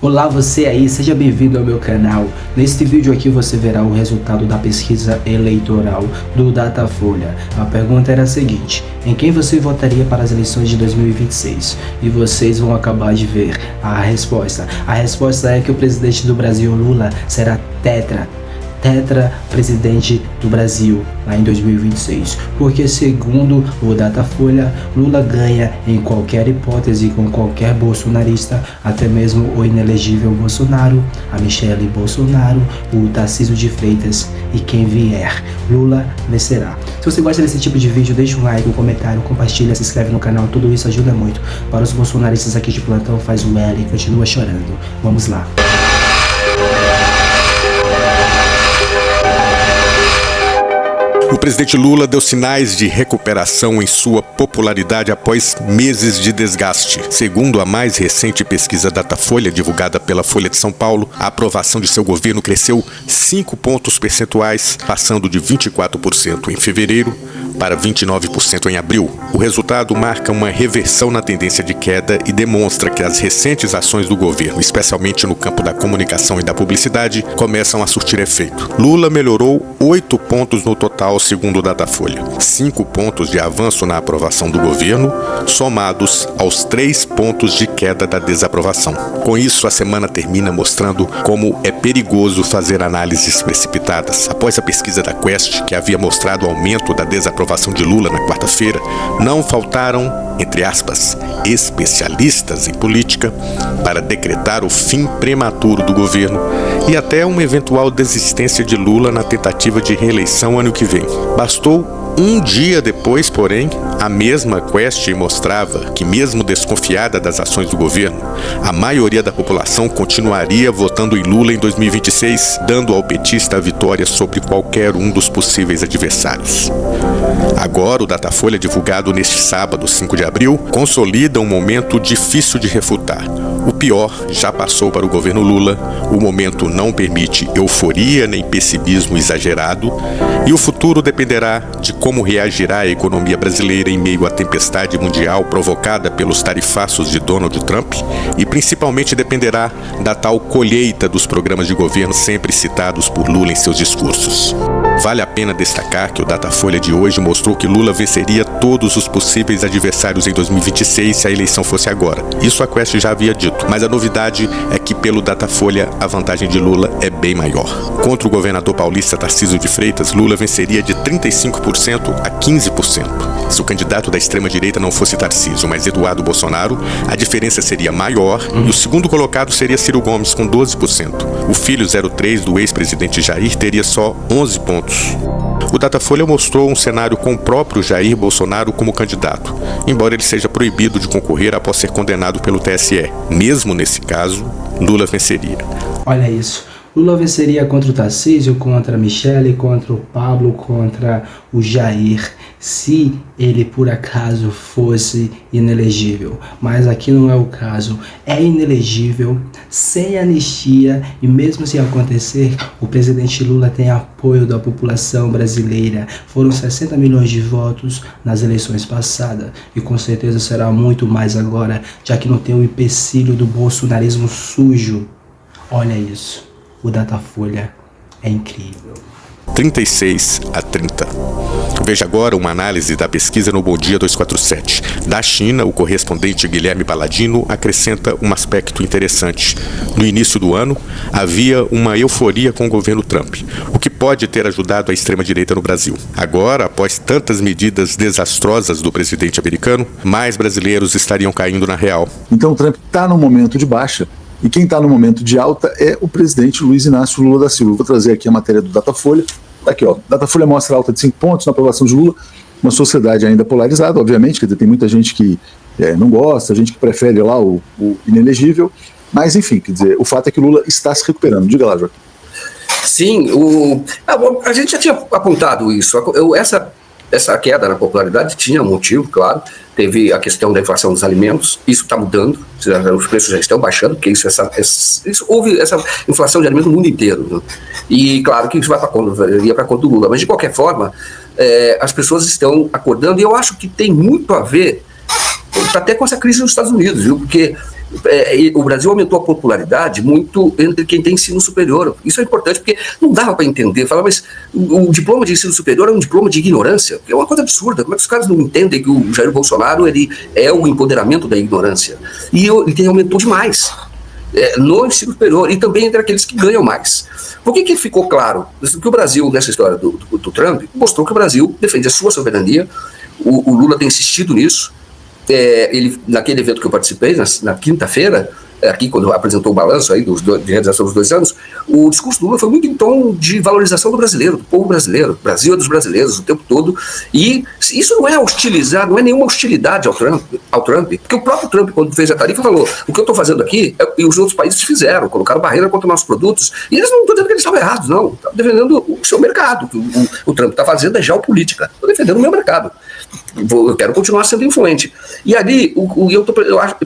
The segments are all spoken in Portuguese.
Olá você aí, seja bem-vindo ao meu canal. Neste vídeo aqui você verá o resultado da pesquisa eleitoral do Datafolha. A pergunta era a seguinte: em quem você votaria para as eleições de 2026? E vocês vão acabar de ver a resposta. A resposta é que o presidente do Brasil, Lula, será tetra presidente do Brasil lá em 2026, porque segundo o Datafolha, Lula ganha em qualquer hipótese com qualquer bolsonarista, até mesmo o inelegível Bolsonaro, a Michelle Bolsonaro, o Tarcísio de Freitas e quem vier, Lula vencerá. Se você gosta desse tipo de vídeo, deixa um like, um comentário, compartilha, se inscreve no canal, tudo isso ajuda muito. Para os bolsonaristas aqui de plantão, faz o L e continua chorando. Vamos lá. O presidente Lula deu sinais de recuperação em sua popularidade após meses de desgaste. Segundo a mais recente pesquisa Datafolha, divulgada pela Folha de São Paulo, a aprovação de seu governo cresceu 5 pontos percentuais, passando de 24% em fevereiro para 29% em abril. O resultado marca uma reversão na tendência de queda e demonstra que as recentes ações do governo, especialmente no campo da comunicação e da publicidade, começam a surtir efeito. Lula melhorou 8 pontos no total, segundo o Datafolha. 5 pontos de avanço na aprovação do governo, somados aos 3 pontos de queda da desaprovação. Com isso, a semana termina mostrando como é perigoso fazer análises precipitadas. Após a pesquisa da Quest, que havia mostrado o aumento da desaprovação de Lula na quarta-feira, não faltaram, entre aspas, especialistas em política para decretar o fim prematuro do governo e até uma eventual desistência de Lula na tentativa de reeleição ano que vem. Bastou um dia depois, porém, a mesma Quest mostrava que, mesmo desconfiada das ações do governo, a maioria da população continuaria votando em Lula em 2026, dando ao petista a vitória sobre qualquer um dos possíveis adversários. Agora, o Datafolha, divulgado neste sábado, 5 de abril, consolida um momento difícil de refutar. O pior já passou para o governo Lula, o momento não permite euforia nem pessimismo exagerado, e o futuro dependerá de como reagirá a economia brasileira em meio à tempestade mundial provocada pelos tarifaços de Donald Trump e principalmente dependerá da tal colheita dos programas de governo sempre citados por Lula em seus discursos. Vale a pena destacar que o Datafolha de hoje mostrou que Lula venceria todos os possíveis adversários em 2026 se a eleição fosse agora. Isso a Quest já havia dito, mas a novidade é que pelo Datafolha a vantagem de Lula é bem maior. Contra o governador paulista Tarcísio de Freitas, Lula venceria de 35% a 15%. Se o candidato da extrema-direita não fosse Tarcísio, mas Eduardo Bolsonaro, a diferença seria maior e o segundo colocado seria Ciro Gomes, com 12%. O filho 03 do ex-presidente Jair teria só 11 pontos. O Datafolha mostrou um cenário com o próprio Jair Bolsonaro como candidato, embora ele seja proibido de concorrer após ser condenado pelo TSE. Mesmo nesse caso, Lula venceria. Olha isso. Lula venceria contra o Tarcísio, contra a Michelle, contra o Pablo, contra o Jair, se ele por acaso fosse inelegível. Mas aqui não é o caso. É inelegível, sem anistia, e mesmo se acontecer, o presidente Lula tem apoio da população brasileira. Foram 60 milhões de votos nas eleições passadas e com certeza será muito mais agora, já que não tem o empecilho do bolsonarismo sujo. Olha isso. O Datafolha é incrível. 36-30. Veja agora uma análise da pesquisa no Bom Dia 247. Da China, o correspondente Guilherme Paladino acrescenta um aspecto interessante. No início do ano, havia uma euforia com o governo Trump, o que pode ter ajudado a extrema-direita no Brasil. Agora, após tantas medidas desastrosas do presidente americano, mais brasileiros estariam caindo na real. Então, o Trump está num momento de baixa. E quem está no momento de alta é o presidente Luiz Inácio Lula da Silva. Vou trazer aqui a matéria do Datafolha. Aqui, ó. Datafolha mostra alta de 5 pontos na aprovação de Lula. Uma sociedade ainda polarizada, obviamente, quer dizer, tem muita gente que não gosta, gente que prefere lá o inelegível. Mas, enfim, quer dizer, o fato é que Lula está se recuperando. Diga lá, Joaquim. Sim, a gente já tinha apontado isso. Essa queda na popularidade tinha um motivo, claro. Teve a questão da inflação dos alimentos, isso está mudando, os preços já estão baixando, porque houve essa inflação de alimentos no mundo inteiro. Né? E claro que isso ia para a conta do Lula, mas de qualquer forma, as pessoas estão acordando, e eu acho que tem muito a ver até com essa crise nos Estados Unidos, viu? Porque o Brasil aumentou a popularidade muito entre quem tem ensino superior. Isso é importante, porque não dava para entender. Falar, mas o diploma de ensino superior é um diploma de ignorância. É uma coisa absurda. Como é que os caras não entendem que o Jair Bolsonaro ele é o empoderamento da ignorância? E ele aumentou demais no ensino superior e também entre aqueles que ganham mais. Por que ficou claro? Que o Brasil, nessa história do Trump, mostrou que o Brasil defende a sua soberania. O Lula tem insistido nisso. Ele, naquele evento que eu participei, na quinta-feira, aqui quando apresentou o balanço aí de realização dos 2 anos, o discurso do Lula foi muito em tom de valorização do brasileiro, do povo brasileiro. O Brasil é dos brasileiros o tempo todo. E isso não é hostilizar, não é nenhuma hostilidade ao Trump, porque o próprio Trump, quando fez a tarifa, falou: o que eu estou fazendo aqui, e os outros países fizeram, colocaram barreira contra nossos produtos. E eles não estão dizendo que eles estavam errados, não. Estão defendendo o seu mercado. O Trump está fazendo é geopolítica. Estou defendendo o meu mercado. Eu quero continuar sendo influente. E ali, eu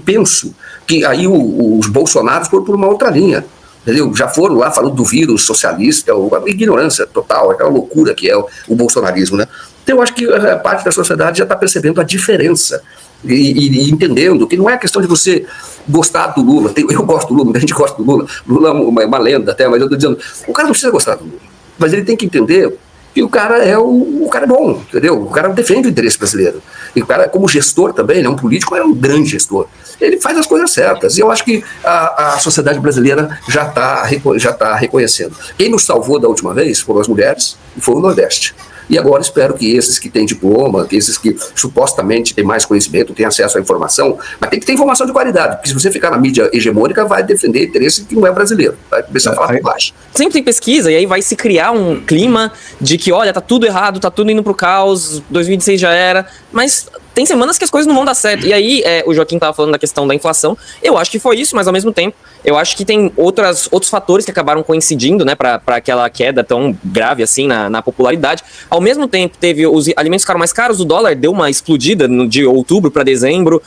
penso que aí os bolsonaros foram por uma outra linha, entendeu? Já foram lá falando do vírus socialista, a ignorância total, aquela loucura que é o bolsonarismo, né? Então eu acho que a parte da sociedade já está percebendo a diferença e entendendo que não é questão de você gostar do Lula. Eu gosto do Lula, muita gente gosta do Lula. Lula é uma lenda até, mas eu estou dizendo, o cara não precisa gostar do Lula, mas ele tem que entender que o cara o cara é bom, entendeu? O cara defende o interesse brasileiro. E o cara, como gestor também, ele é um político, é um grande gestor. Ele faz as coisas certas. E eu acho que a sociedade brasileira já está reconhecendo. Quem nos salvou da última vez foram as mulheres e foi o Nordeste. E agora espero que esses que têm diploma, que esses que supostamente têm mais conhecimento, têm acesso à informação, mas tem que ter informação de qualidade, porque se você ficar na mídia hegemônica, vai defender interesse que não é brasileiro, vai começar a falar por baixo. Sempre tem pesquisa, e aí vai se criar um clima de que, olha, tá tudo errado, tá tudo indo pro caos, 2016 já era, mas tem semanas que as coisas não vão dar certo. E aí, o Joaquim estava falando da questão da inflação, eu acho que foi isso, mas ao mesmo tempo, eu acho que tem outros fatores que acabaram coincidindo, né, para aquela queda tão grave assim na popularidade. Ao mesmo tempo, teve os alimentos ficaram mais caros, o dólar deu uma explodida de outubro para dezembro.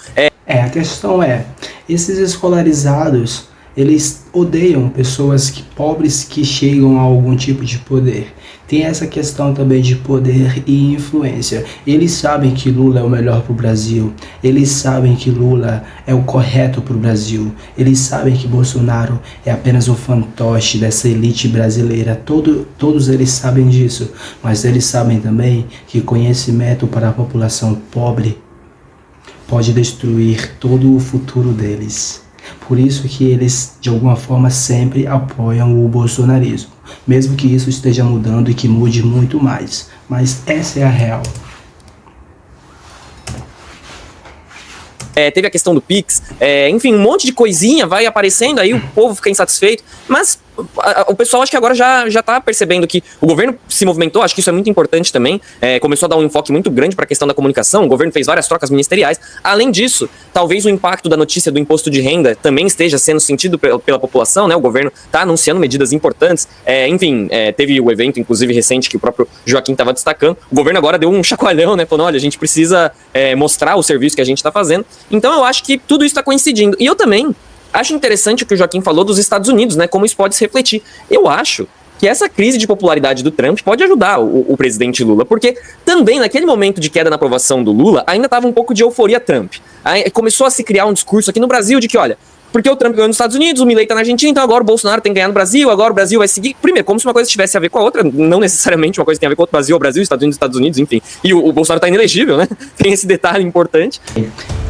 A questão esses escolarizados, eles odeiam pessoas pobres que chegam a algum tipo de poder. Tem essa questão também de poder e influência. Eles sabem que Lula é o melhor para o Brasil. Eles sabem que Lula é o correto para o Brasil. Eles sabem que Bolsonaro é apenas um fantoche dessa elite brasileira. Todos eles sabem disso. Mas eles sabem também que conhecimento para a população pobre pode destruir todo o futuro deles. Por isso que eles, de alguma forma, sempre apoiam o bolsonarismo. Mesmo que isso esteja mudando e que mude muito mais. Mas essa é a real. Teve a questão do Pix, enfim, um monte de coisinha vai aparecendo, aí o povo fica insatisfeito, mas o pessoal acho que agora já tá percebendo que o governo se movimentou, acho que isso é muito importante também, começou a dar um enfoque muito grande para a questão da comunicação, o governo fez várias trocas ministeriais. Além disso, talvez o impacto da notícia do imposto de renda também esteja sendo sentido pela população, né? O governo está anunciando medidas importantes, teve o evento, inclusive, recente, que o próprio Joaquim estava destacando, o governo agora deu um chacoalhão, né? Falando, olha, a gente precisa mostrar o serviço que a gente está fazendo. Então eu acho que tudo isso está coincidindo. E eu também acho interessante o que o Joaquim falou dos Estados Unidos, né? Como isso pode se refletir. Eu acho que essa crise de popularidade do Trump pode ajudar o presidente Lula, porque também naquele momento de queda na aprovação do Lula, ainda estava um pouco de euforia Trump. Aí começou a se criar um discurso aqui no Brasil de que, olha, porque o Trump ganhou nos Estados Unidos, o Milei tá na Argentina, então agora o Bolsonaro tem que ganhar no Brasil, agora o Brasil vai seguir. Primeiro, como se uma coisa tivesse a ver com a outra, não necessariamente uma coisa tem a ver com o Brasil, Estados Unidos, enfim. E o Bolsonaro tá inelegível, né? Tem esse detalhe importante.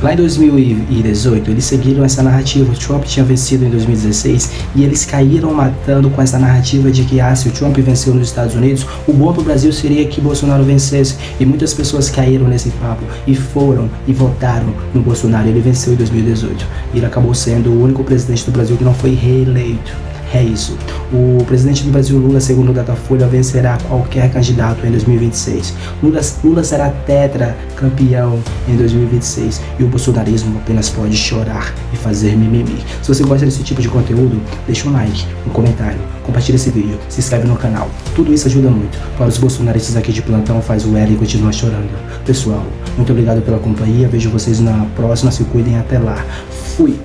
Lá em 2018, eles seguiram essa narrativa. O Trump tinha vencido em 2016 e eles caíram matando com essa narrativa de que, se o Trump venceu nos Estados Unidos, o bom pro Brasil seria que Bolsonaro vencesse. E muitas pessoas caíram nesse papo e foram e votaram no Bolsonaro. Ele venceu em 2018. E ele acabou sendo o único presidente do Brasil que não foi reeleito. É isso. O presidente do Brasil, Lula, segundo o Datafolha, vencerá qualquer candidato em 2026. Lula será tetracampeão em 2026 e o bolsonarismo apenas pode chorar e fazer mimimi. Se você gosta desse tipo de conteúdo, deixa um like, um comentário, compartilha esse vídeo, se inscreve no canal. Tudo isso ajuda muito. Para os bolsonaristas aqui de plantão, faz o L e continua chorando. Pessoal, muito obrigado pela companhia. Vejo vocês na próxima. Se cuidem. Até lá. Fui.